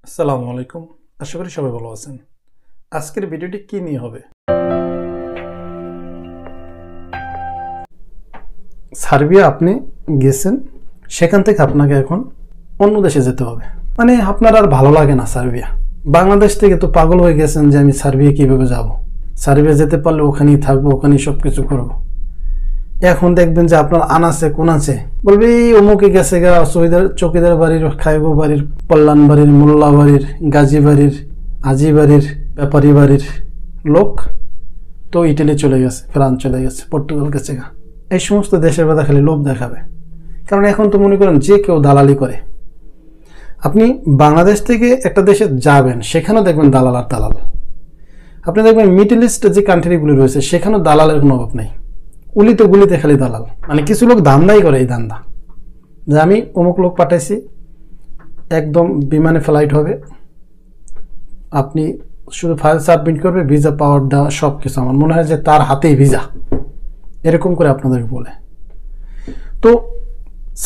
আসসালামু আলাইকুম। আশা করি সবাই ভালো আছেন। আজকের ভিডিওটি কি নিয়ে হবে? সার্বিয়া আপনি গেছেন, সেখান থেকে আপনাকে এখন অন্য দেশে যেতে হবে। মানে আপনার আর ভালো লাগে না সার্বিয়া। বাংলাদেশ থেকে তো পাগল হয়ে গেছেন যে আমি সার্বিয়া কিভাবে যাব, সার্বিয়া যেতে পারলে ওখানেই থাকবো, ওখানেই সব কিছু করবো। এখন দেখবেন যে আপনার আনাচে কোনাচে বলবে অমুকে গেছে গা, চৌকিদার বাড়ির, খাইবো বাড়ির, কল্যাণ বাড়ির, মোল্লা বাড়ির, গাজী বাড়ির, আজি বাড়ির, ব্যাপারী বাড়ির লোক তো ইটালি চলে গেছে, ফ্রান্স চলে গেছে, পর্তুগাল গেছে গা। এই সমস্ত দেশের কথা খালি লোভ দেখাবে। কারণ এখন তো মনে করেন যে কেউ দালালি করে। আপনি বাংলাদেশ থেকে একটা দেশে যাবেন, সেখানেও দেখবেন দালাল আর দালাল। আপনি দেখবেন মিডল ইস্টে যে কান্ট্রিগুলি রয়েছে সেখানেও দালালের কোনো অভাব নেই। উলিতে গুলিতে খালি দালাল। মানে কিছু লোক ধান্দাই করে, এই ধান্দা যে আমি অমুক লোক পাঠাইছি, একদম বিমানে ফ্লাইট হবে, আপনি শুধু ফাইল সাবমিট করবে, ভিসা পাওয়ার দেওয়া সব কিছু। আমার মনে হয় যে তার হাতেই ভিসা, এরকম করে আপনাদেরকে বলে। তো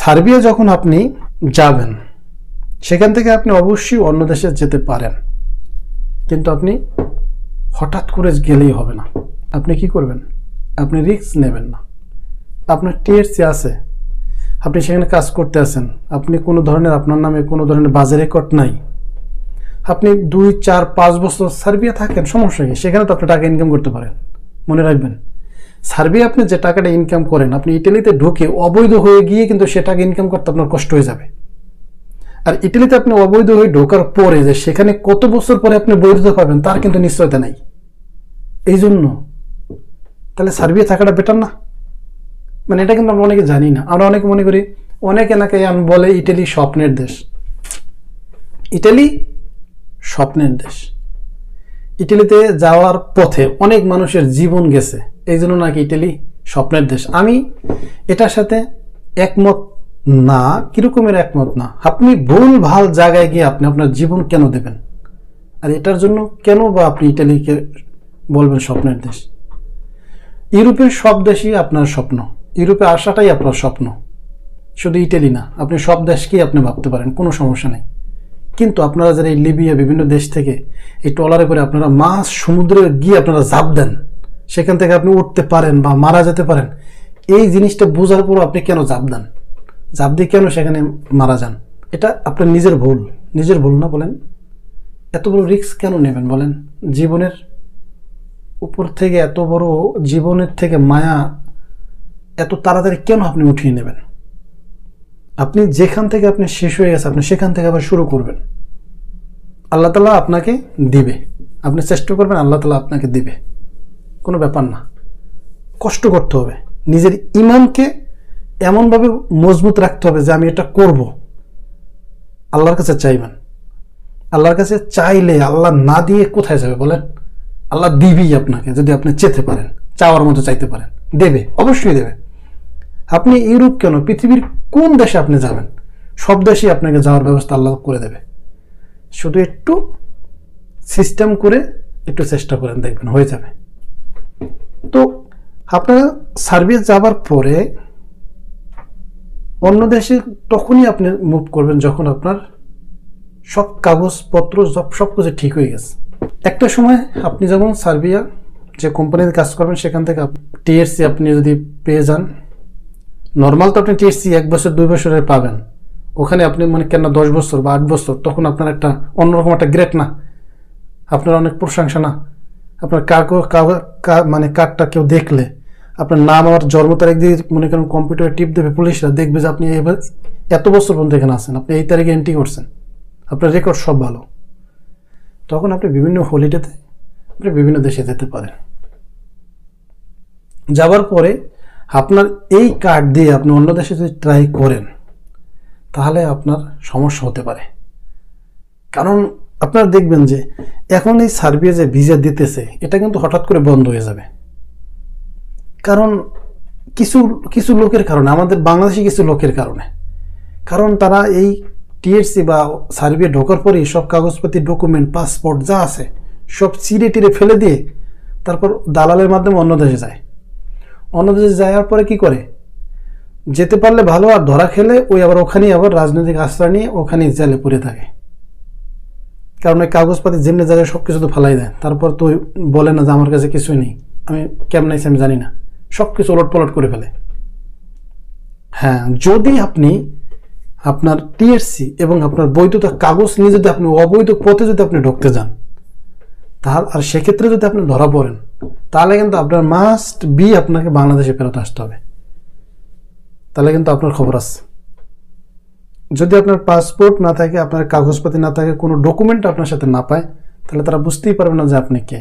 সার্বিয়া যখন আপনি যাবেন, সেখান থেকে আপনি অবশ্যই অন্য দেশে যেতে পারেন, কিন্তু আপনি হঠাৎ করে গেলেই হবে না। আপনি কি করবেন? আপনি রিস্ক নেবেন না। আপনার টিএসসি আছে, আপনি সেখানে কাজ করতে আছেন, আপনি কোনো ধরনের, আপনার নামে কোনো ধরনের বাজে রেকর্ড নাই, আপনি 2, 4, 5 বছর সার্বিয়া থাকেন, সমস্যা কি? সেখানে তো আপনি টাকা ইনকাম করতে পারেন। মনে রাখবেন, সার্বিয়া আপনি যে টাকাটা ইনকাম করেন, আপনি ইটালিতে ঢুকে অবৈধ হয়ে গিয়ে কিন্তু সে টাকা ইনকাম করতে আপনার কষ্ট হয়ে যাবে। আর ইটালিতে আপনি অবৈধ হয়ে ঢোকার পরে যে সেখানে কত বছর পরে আপনি বৈধতা পাবেন তার কিন্তু নিশ্চয়তা নাই। এই জন্য তাহলে সার্বিয়া থাকাটা বেটার না? মানে এটা কিন্তু আমরা অনেকে জানি না। আমরা অনেকে মনে করি, অনেকে নাকি বলে ইটালি স্বপ্নের দেশ। ইটালি স্বপ্নের দেশ। ইটালিতে যাওয়ার পথে অনেক মানুষের জীবন গেছে, এই জন্য নাকি ইটালি স্বপ্নের দেশ। আমি এটার সাথে একমত না। কিরকমের একমত না? আপনি ভুল ভাল জায়গায় গিয়ে আপনি আপনার জীবন কেন দেবেন? আর এটার জন্য কেন বা আপনি ইটালিকে বলবেন স্বপ্নের দেশ? ইউরোপের সব দেশই আপনার স্বপ্ন, ইউরোপে আসাটাই আপনার স্বপ্ন, শুধু ইটালি না। আপনি সব দেশকেই আপনি ভাবতে পারেন, কোনো সমস্যা নেই। কিন্তু আপনারা যারা এই লিবিয়া বিভিন্ন দেশ থেকে এই ট্রলারে করে আপনারা মাছ সমুদ্রে গিয়ে আপনারা ঝাঁপ দেন, সেখান থেকে আপনি উঠতে পারেন বা মারা যেতে পারেন, এই জিনিসটা বোঝার পরও আপনি কেন ঝাঁপ দেন? ঝাঁপ দিয়ে কেন সেখানে মারা যান? এটা আপনার নিজের ভুল। নিজের ভুল না বলেন? এত বড় রিস্ক কেন নেবেন বলেন? জীবনের উপর থেকে এত বড়, জীবনের থেকে মায়া এত তাড়াতাড়ি কেন আপনি উঠিয়ে নেবেন? আপনি যেখান থেকে আপনি শেষ হয়ে গেছে, আপনি সেখান থেকে আবার শুরু করবেন। আল্লাহ তাআলা আপনাকে দিবে, আপনি চেষ্টা করবেন, আল্লাহ তাআলা আপনাকে দিবে, কোনো ব্যাপার না। কষ্ট করতে হবে, নিজের ঈমানকে এমনভাবে মজবুত রাখতে হবে যে আমি এটা করব। আল্লাহর কাছে চাইবেন। আল্লাহর কাছে চাইলে আল্লাহ না দিয়ে কোথায় যাবে বলেন? আল্লাহ দিবেই আপনাকে, যদি আপনি চেতে পারেন, চাওয়ার মতো চাইতে পারেন, দেবে, অবশ্যই দেবে। আপনি ইউরোপ কেন, পৃথিবীর কোন দেশে আপনি যাবেন, সব দেশেই আপনাকে যাওয়ার ব্যবস্থা আল্লাহ করে দেবে। শুধু একটু সিস্টেম করে একটু চেষ্টা করেন, দেখবেন হয়ে যাবে। তো আপনারা সার্বিয়া যাবার পরে অন্য দেশে তখনই আপনি মুভ করবেন যখন আপনার সব কাগজপত্র সব কিছু ঠিক হয়ে গেছে। একটা সময় আপনি যখন সার্বিয়া যে কোম্পানিতে কাজ করবেন সেখান থেকে টিএসসি আপনি যদি পেয়ে যান, নর্মাল তো আপনি টিএসসি 1 বছর 2 বছরের পাবেন, ওখানে আপনি মানে কেন 10 বছর বা 8 বছর, তখন আপনার একটা অন্যরকম একটা গ্রেট না? আপনার অনেক প্রশংসা না? আপনার মানে কার্ডটা কেউ দেখলে আপনার নাম আর জন্ম তারিখ দিয়ে মনে করেন কম্পিউটারে টিপ দেবে, পুলিশরা দেখবে যে আপনি এবার এত বছর পর্যন্ত এখানে আছেন, আপনি এই তারিখে এন্ট্রি করছেন, আপনার রেকর্ড সব ভালো। তখন আপনি বিভিন্ন হলিডেতে আপনি বিভিন্ন দেশে যেতে পারেন। যাবার পরে আপনার এই কার্ড দিয়ে আপনি অন্য দেশে যদি ট্রাই করেন তাহলে আপনার সমস্যা হতে পারে। কারণ আপনারা দেখবেন যে এখন এই সার্বিয়া যে ভিসা দিতেছে এটা কিন্তু হঠাৎ করে বন্ধ হয়ে যাবে। কারণ কিছু লোকের কারণে, আমাদের বাংলাদেশি কিছু লোকের কারণে। কারণ তারা এই টিএসসি বা সার্বিয়া ঢোকার পরেই সব কাগজপাতি, ডকুমেন্ট, পাসপোর্ট যা আছে সব চিড়ে টিড়ে ফেলে দিয়ে তারপর দালালের মাধ্যমে অন্য দেশে যায়। অন্য দেশে যাওয়ার পরে কি করে? যেতে পারলে ভালো, আর ধরা খেলে ওই আবার ওখানেই আবার রাজনৈতিক আশ্রয় নিয়ে ওখানেই জেলে পড়ে থাকে। কারণ ওই কাগজপাতি যেমনি জায়গায় সব কিছু তো ফেলাই দেয়, তারপর তো বলে না যে আমার কাছে কিছুই নেই, আমি কেমন আছি আমি জানি না, সব কিছু ওলট পলট করে ফেলে। হ্যাঁ, যদি আপনি আপনার টিএসসি এবং আপনার বৈধতা কাগজ নিয়ে যদি আপনি অবৈধ পথে যদি আপনি ঢুকতে যান, তাহলে আর সেক্ষেত্রে যদি আপনি ধরা পড়েন, তাহলে কিন্তু আপনার মাস্ট বি আপনাকে বাংলাদেশে ফেরত আসতে হবে, তাহলে কিন্তু আপনার খবর আছে। যদি আপনার পাসপোর্ট না থাকে, আপনার কাগজপাতি না থাকে, কোনো ডকুমেন্ট আপনার সাথে না পায়, তাহলে তারা বুঝতেই পারবে না যে আপনি কে।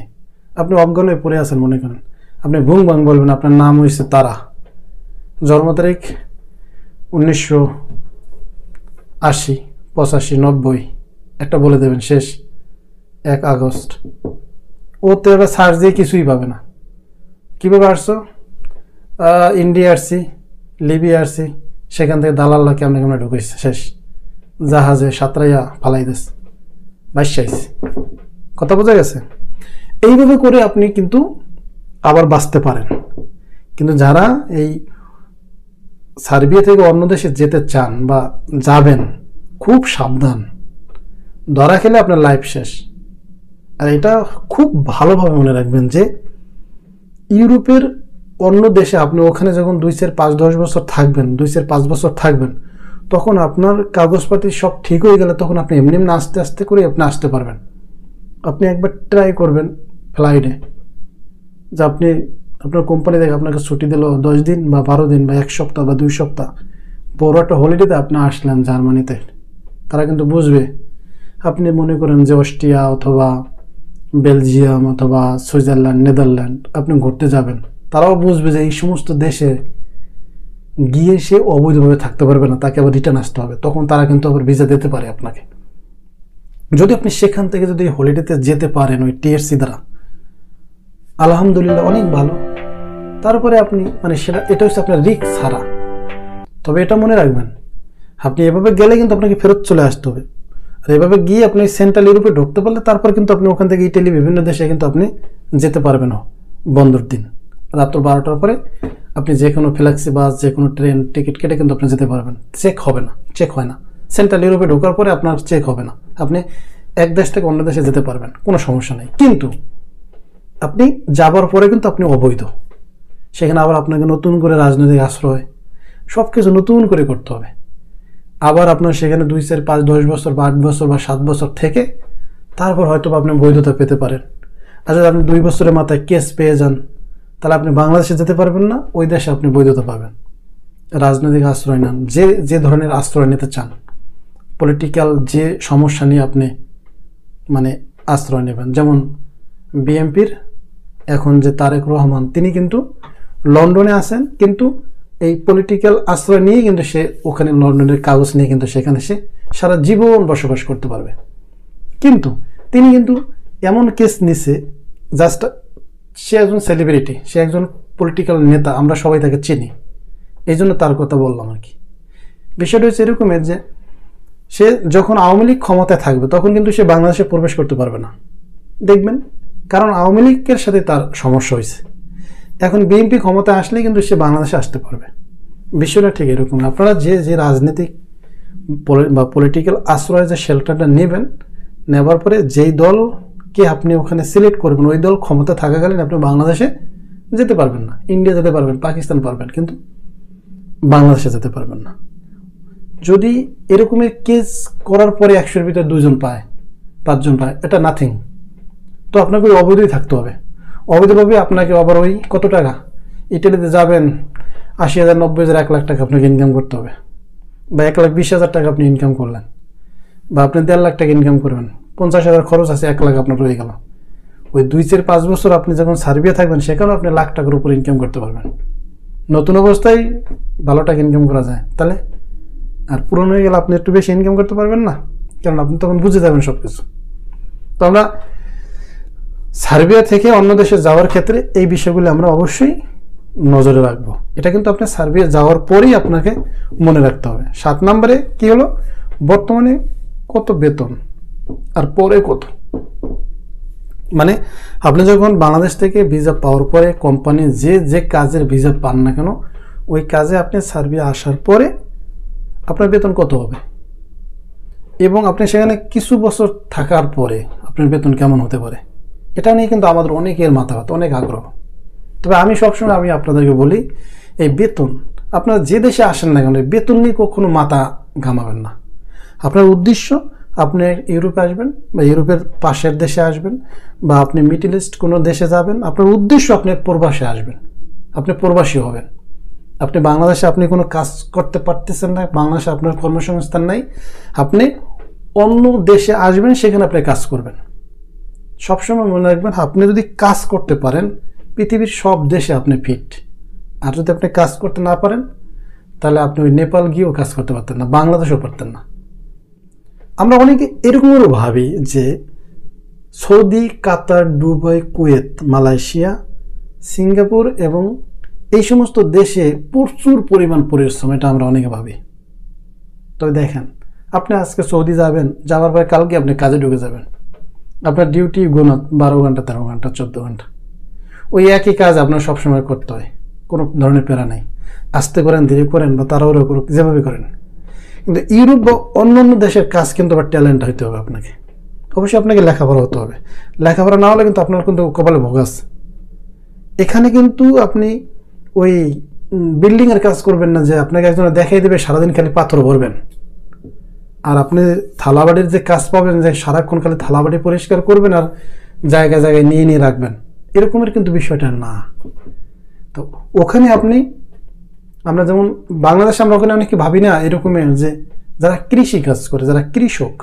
আপনি অজ্ঞান হয়ে পড়ে আছেন মনে করেন, আপনি ভুং ভাং বলবেন আপনার নাম হয়েছে তারা, জন্ম তারিখ 1980, 85, 90 একটা বলে দেবেন, শেষ 1 আগস্ট। ওতে এবার সার্চ দিয়ে কিছুই পাবে না। কীভাবে আসছো? ইন্ডিয়া আসছি, লিবিয়া আসছি, সেখান থেকে দালাল্লা কেমন কেমন ঢুকেছে, শেষ জাহাজে সাঁতরাইয়া ফালাই দিস, বাইশাইছে। কথা বোঝা গেছে? এইভাবে করে আপনি কিন্তু আবার বাঁচতে পারেন। কিন্তু যারা এই সার্বিয়া থেকে অন্য দেশে যেতে চান বা যাবেন, খুব সাবধান, ধরা খেলে আপনার লাইফ শেষ। আর এটা খুব ভালোভাবে মনে রাখবেন যে ইউরোপের অন্য দেশে আপনি ওখানে যখন 2, 4, 5, 10 বছর থাকবেন, 2, 4, 5 বছর থাকবেন, তখন আপনার কাগজপাতি সব ঠিক হয়ে গেলে তখন আপনি এমনি এমনি আস্তে আস্তে করে আপনি আসতে পারবেন। আপনি একবার ট্রাই করবেন ফ্লাইটে, যে আপনি আপনার কোম্পানি থেকে আপনাকে ছুটি দিল 10 দিন বা 12 দিন বা 1 সপ্তাহ বা 2 সপ্তাহ, বড় একটা হলিডেতে আপনি আসলেন জার্মানিতে, তারা কিন্তু বুঝবে আপনি মনে করেন যে অস্ট্রিয়া অথবা বেলজিয়াম অথবা সুইজারল্যান্ড, নেদারল্যান্ড আপনি ঘুরতে যাবেন, তারাও বুঝবে যে এই সমস্ত দেশে গিয়ে সে অবৈধভাবে থাকতে পারবে না, তাকে আবার রিটার্ন আসতে হবে। তখন তারা কিন্তু আবার ভিসা দিতে পারে আপনাকে। যদি আপনি সেখান থেকে যদি হলিডেতে যেতে পারেন ওই টিএসসি দ্বারা, আলহামদুলিল্লাহ অনেক ভালো। তারপরে আপনি মানে এটা হচ্ছে আপনার রিস্ক ছাড়া। তবে এটা মনে রাখবেন, আপনি এভাবে গেলে কিন্তু আপনাকে ফেরত চলে আসতে হবে। আর এভাবে গিয়ে আপনি সেন্ট্রাল ইউরোপে ঢুকতে পারলে তারপর কিন্তু আপনি ওখান থেকে ইটালি বিভিন্ন দেশে কিন্তু আপনি যেতে পারবেন বন্ধর দিন রাত্র 12টার পরে। আপনি যে কোনো ফ্ল্যাক্সি বাস, যে কোনো ট্রেন টিকিট কেটে কিন্তু আপনি যেতে পারবেন। চেক হবে না, চেক হয় না। সেন্ট্রাল ইউরোপে ঢোকার পরে আপনার চেক হবে না, আপনি এক দেশ থেকে অন্য দেশে যেতে পারবেন, কোনো সমস্যা নেই। কিন্তু আপনি যাবার পরে কিন্তু আপনি অবৈধ, সেখানে আবার আপনাকে নতুন করে রাজনৈতিক আশ্রয় সব কিছু নতুন করে করতে হবে। আবার আপনার সেখানে 2, 4, 5, 10 বছর বা 8 বছর বা 7 বছর থেকে তারপর হয়তো আপনি বৈধতা পেতে পারেন। আর যদি আপনি 2 বছরের মাথায় কেস পেয়ে যান, তাহলে আপনি বাংলাদেশে যেতে পারবেন না, ওই দেশে আপনি বৈধতা পাবেন। রাজনৈতিক আশ্রয় নেন, যে ধরনের আশ্রয় নিতে চান, পলিটিক্যাল যে সমস্যা নিয়ে আপনি মানে আশ্রয় নেবেন। যেমন বিএনপির এখন যে তারেক রহমান, তিনি কিন্তু লন্ডনে আছেন, কিন্তু এই পলিটিক্যাল আশ্রয় নিয়ে কিন্তু সে ওখানে লন্ডনের কাগজ নিয়ে কিন্তু সেখানে সে সারা জীবন বসবাস করতে পারবে। কিন্তু তিনি কিন্তু এমন কেস নিছে, জাস্ট সে একজন সেলিব্রিটি, সে একজন পলিটিক্যাল নেতা, আমরা সবাই তাকে চিনি, এই জন্য তার কথা বললাম আর কি। বিষয়টা হচ্ছে এরকমের যে সে যখন আওয়ামী লীগ ক্ষমতায় থাকবে তখন কিন্তু সে বাংলাদেশে প্রবেশ করতে পারবে না, দেখবেন, কারণ আওয়ামী লীগের সাথে তার সমস্যা হয়েছে। এখন বিএনপি ক্ষমতায় আসলে কিন্তু সে বাংলাদেশে আসতে পারবে। বিষয়টা ঠিক এরকম। আপনারা যে রাজনৈতিক বা পলিটিক্যাল আশ্রয় যে শেল্টারটা নেবেন, নেবার পরে যেই দলকে আপনি ওখানে সিলেক্ট করবেন, ওই দল ক্ষমতা থাকাকালীন আপনি বাংলাদেশে যেতে পারবেন না। ইন্ডিয়া যেতে পারবেন, পাকিস্তান পারবেন, কিন্তু বাংলাদেশে যেতে পারবেন না। যদি এরকমের কেস করার পরে 100-এর ভিতরে 2 জন পায়, 5 জন পায়, এটা নাথিং। তো আপনাকে ওই অবৈধই থাকতে হবে। অবৈধভাবে আপনাকে আবার ওই কত টাকা, ইটালিতে যাবেন 80,000, 90,000, 1 লাখ টাকা আপনাকে ইনকাম করতে হবে, বা 1,20,000 টাকা আপনি ইনকাম করলেন, বা আপনি 1.5 লাখ টাকা ইনকাম করবেন, 50,000 খরচ আছে, 1 লাখ আপনার রয়ে গেল। ওই 2, 4, 5 বছর আপনি যখন সার্বিয়া থাকবেন, সেখানেও আপনি লাখ টাকার উপর ইনকাম করতে পারবেন। নতুন অবস্থায় ভালো টাকা ইনকাম করা যায়, তাহলে আর পুরনো হয়ে গেলে আপনি একটু বেশি ইনকাম করতে পারবেন না, কারণ আপনি তখন বুঝে যাবেন সব কিছু। তো আমরা সার্বিয়া থেকে অন্য দেশে যাওয়ার ক্ষেত্রে এই বিষয়গুলো আমরা অবশ্যই নজরে রাখবো। এটা কিন্তু আপনার সার্বিয়া যাওয়ার পরেই আপনাকে মনে রাখতে হবে। 7 নম্বরে কি হলো, বর্তমানে কত বেতন আর পরে কত। মানে আপনি যখন বাংলাদেশ থেকে ভিসা পাওয়ার পরে কোম্পানি যে কাজের ভিসা পান না কেন, ওই কাজে আপনি সার্বিয়া আসার পরে আপনার বেতন কত হবে। এবং আপনি সেখানে কিছু বছর থাকার পরে আপনার বেতন কেমন হতে পারে, এটা নিয়ে কিন্তু আমাদের অনেকের মাথা ব্যথা, অনেক আগ্রহ। তবে আমি সবসময় আপনাদেরকে বলি, এই বেতন আপনারা যে দেশে আসেন না কেন, বেতন নিয়ে কখনো মাথা ঘামাবেন না। আপনার উদ্দেশ্য আপনি ইউরোপে আসবেন বা ইউরোপের পাশের দেশে আসবেন বা আপনি মিডল ইস্ট কোনো দেশে যাবেন, আপনার উদ্দেশ্য আপনি প্রবাসে আসবেন, আপনি প্রবাসী হবেন। আপনি বাংলাদেশে আপনি কোনো কাজ করতে পারতেছেন না, বাংলাদেশে আপনার কর্মসংস্থান নাই, আপনি অন্য দেশে আসবেন, সেখানে আপনি কাজ করবেন। সবসময় মনে রাখবেন, আপনি যদি কাজ করতে পারেন পৃথিবীর সব দেশে আপনি ফিট। আর যদি আপনি কাজ করতে না পারেন তাহলে আপনি ওই নেপাল গিয়েও কাজ করতে পারতেন না, বাংলাদেশেও পারতেন না। আমরা অনেকে এরকমও ভাবি যে সৌদি, কাতার, দুবাই, কুয়েত, মালয়েশিয়া, সিঙ্গাপুর এবং এই সমস্ত দেশে প্রচুর পরিমাণ পরিশ্রম, এটা আমরা অনেকে ভাবি। তবে দেখেন, আপনি আজকে সৌদি যাবেন, যাওয়ার পরে কালকে আপনি কাজে ঢুকে যাবেন, আপনার ডিউটি গুণ 12 ঘন্টা, 13 ঘন্টা, 14 ঘন্টা, ওই একই কাজ আপনার সবসময় করতে হয়, কোনো ধরনের প্যারা নেই। আস্তে করেন, ধীরে করেন বা তাড়াহুড়ো করুক, যেভাবে করেন। কিন্তু ইউরোপ বা অন্য অন্য দেশের কাজ কিন্তু আবার ট্যালেন্ট হইতে হবে আপনাকে, অবশ্যই আপনাকে লেখাপড়া হতে হবে। লেখাপড়া না হলে কিন্তু আপনার কিন্তু কপালে ভোগ আছে। এখানে কিন্তু আপনি ওই বিল্ডিংয়ের কাজ করবেন না যে আপনাকে একজন দেখাই দেবে সারাদিন খালি পাথর ভরবেন, আর আপনি থালাবাড়ির যে কাজ পাবেন যে সারাক্ষণ খালি থালাবাড়ি পরিষ্কার করবেন আর জায়গায় জায়গায় নিয়ে নিয়ে রাখবেন, এরকমের কিন্তু বিষয়টা না। তো ওখানে আমরা যেমন বাংলাদেশে আমরা ওখানে অনেকে ভাবি না এরকমের যে যারা কৃষি কাজ করে, যারা কৃষক,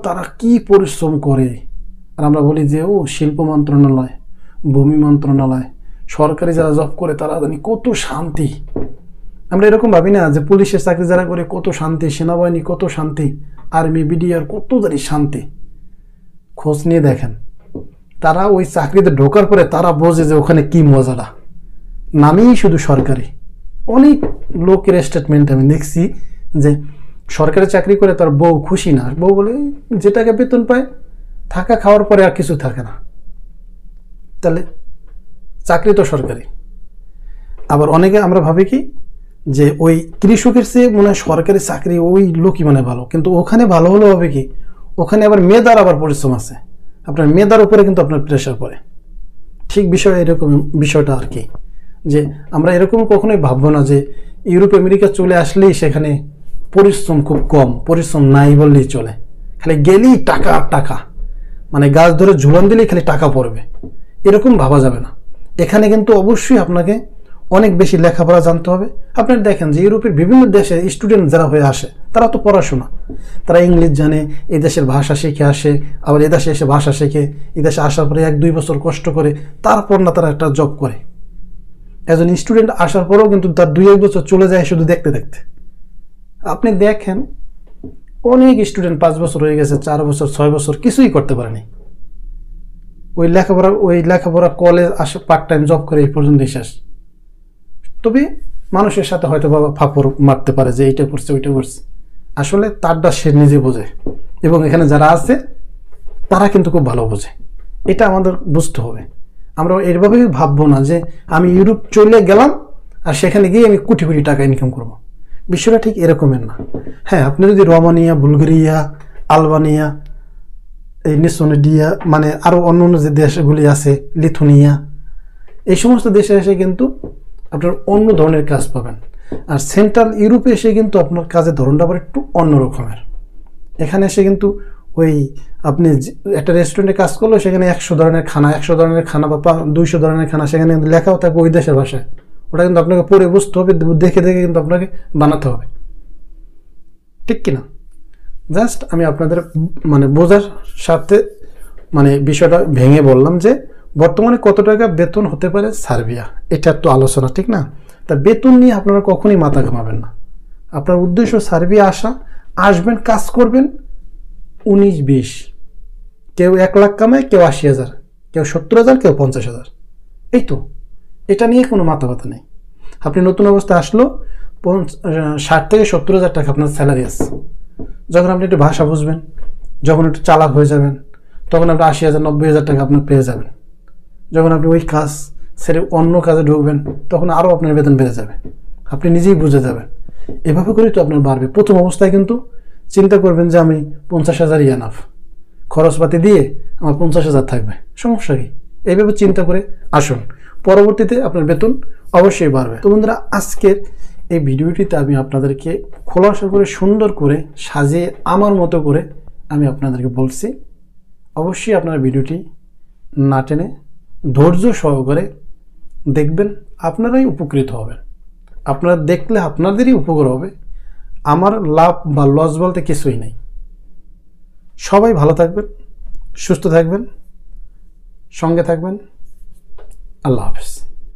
তারা কি পরিশ্রম করে। আর আমরা বলি যে ও শিল্প মন্ত্রণালয়, ভূমি মন্ত্রণালয়, সরকারি যারা জব করে তারা জানি কত শান্তি। আমরা এরকম ভাবি না যে পুলিশের চাকরি যারা করে কত শান্তি, সেনাবাহিনী কত শান্তি, আর্মি, বিডিআর কত জানি শান্তি। খোঁজ নিয়ে দেখেন, তারা ওই চাকরিতে ঢোকার পরে তারা বোঝে যে ওখানে কি মজাটা। নামেই শুধু সরকারি। অনেক লোকের স্টেটমেন্ট আমি দেখছি যে সরকারি চাকরি করে তার বউ খুশি না, বউ বলে যে টাকা বেতন পায় থাকা খাওয়ার পরে আর কিছু থাকে না। তাহলে চাকরি তো সরকারি। আবার অনেকে আমরা ভাবি কি যে ওই কৃষকের চেয়ে মনে হয় সরকারি চাকরি ওই লোকই মানে ভালো, কিন্তু ওখানে ভালো হলে হবে কি, ওখানে আবার মেধার আবার পরিশ্রম আছে, আপনার মেধার উপরে কিন্তু আপনার প্রেশার পড়ে। ঠিক বিষয় এরকম বিষয়টা আর কি, যে আমরা এরকম কখনোই ভাববো না যে ইউরোপ আমেরিকা চলে আসলেই সেখানে পরিশ্রম খুব কম, পরিশ্রম নাই বললেই চলে, খালি গেলেই টাকা আর টাকা, মানে গাছ ধরে ঝুলন দিলেই খালি টাকা পড়বে, এরকম ভাবা যাবে না। এখানে কিন্তু অবশ্যই আপনাকে অনেক বেশি লেখাপড়া জানতে হবে। আপনারা দেখেন যে ইউরোপের বিভিন্ন দেশে স্টুডেন্ট যারা হয়ে আসে তারা তো পড়াশোনা, তারা ইংলিশ জানে, এই দেশের ভাষা শিখে আসে, আবার এদেশে এসে ভাষা শেখে, এই দেশে আসার পরে 1-2 বছর কষ্ট করে তারপর না তারা একটা জব করে। একজন স্টুডেন্ট আসার পরেও কিন্তু তার 2-1 বছর চলে যায় শুধু দেখতে দেখতে। আপনি দেখেন অনেক স্টুডেন্ট 5 বছর হয়ে গেছে, 4 বছর, 6 বছর কিছুই করতে পারেনি। ওই লেখাপড়া কলেজ আসে, পার্ট টাইম জব করে এই পর্যন্ত শেষ। তবে মানুষের সাথে হয়তো বাবা ফাপড় মারতে পারে যে এইটা করছে ওইটা করছে, আসলে তারটা সে নিজে বোঝে, এবং এখানে যারা আছে তারা কিন্তু খুব ভালো বোঝে। এটা আমাদের বুঝতে হবে। আমরা এভাবেই ভাববো না যে আমি ইউরোপ চলে গেলাম আর সেখানে গিয়ে আমি কোটি কোটি টাকা ইনকাম করব। বিষয়টা ঠিক এরকমের না। হ্যাঁ, আপনি যদি রোমানিয়া, বুলগেরিয়া, আলবানিয়া, এই নিসোনেডিয়া, মানে আরও অন্য অন্য যে দেশগুলি আছে, লিথুনিয়া, এই সমস্ত দেশে এসে কিন্তু আপনার অন্য ধরনের কাজ পাবেন। আর সেন্ট্রাল ইউরোপে এসে কিন্তু আপনার কাজের ধরনটা আবার একটু অন্য রকমের। এখানে এসে কিন্তু ওই আপনি একটা রেস্টুরেন্টে কাজ করলো, সেখানে 100 ধরনের খানা বা 200 ধরনের খানা সেখানে কিন্তু লেখাও থাকবে ওই দেশের ভাষায়। ওটা কিন্তু আপনাকে পড়ে বুঝতে হবে, দেখে দেখে কিন্তু আপনাকে বানাতে হবে, ঠিক কিনা? জাস্ট আমি আপনাদের মানে বোঝার সাথে মানে বিষয়টা ভেঙে বললাম যে বর্তমানে কত টাকা বেতন হতে পারে সার্বিয়া, এটা তো আলোচনা, ঠিক না? তা বেতন নিয়ে আপনারা কখনই মাথা ঘামাবেন না। আপনার উদ্দেশ্য সার্বিয়া আসা, আসবেন, কাজ করবেন, 19-20, কেউ 1 লাখ কামায়, কেউ 80,000, কেউ 70,000, কেউ 50,000, এই তো। এটা নিয়ে কোনো মাথা ব্যথা নেই। আপনি নতুন অবস্থায় আসলো 60 থেকে 70,000 টাকা আপনার স্যালারি আছে। যখন আপনি একটু ভাষা বুঝবেন, যখন একটু চালাক হয়ে যাবেন, তখন আপনি 80,000, 90,000 টাকা আপনি পেয়ে যাবেন। যখন আপনি ওই কাজ ছেড়ে অন্য কাজে ঢুকবেন, তখন আরও আপনার বেতন বেড়ে যাবে, আপনি নিজেই বুঝে যাবেন। এভাবে করেই তো আপনার বাড়বে। প্রথম অবস্থায় কিন্তু চিন্তা করবেন যে আমি 50,000 ইয়ানাফ, খরচপাতি দিয়ে আমার 50,000 থাকবে, সমস্যা কি? এইভাবে চিন্তা করে আসুন, পরবর্তীতে আপনার বেতন অবশ্যই বাড়বে। তো বন্ধুরা, আজকের এই ভিডিওটিতে আমি আপনাদেরকে খোলাসা করে সুন্দর করে সাজিয়ে আমার মতো করে আমি আপনাদেরকে বলছি। অবশ্যই আপনারা ভিডিওটি না টেনে ধৈর্য সহকারে দেখবেন, আপনারাই উপকৃত হবেন। আপনারা দেখলে আপনাদেরই উপকার হবে, আমার লাভ বা লস বলতে কিছুই নেই। সবাই ভালো থাকবেন, সুস্থ থাকবেন, সঙ্গে থাকবেন। আল্লাহ হাফেজ।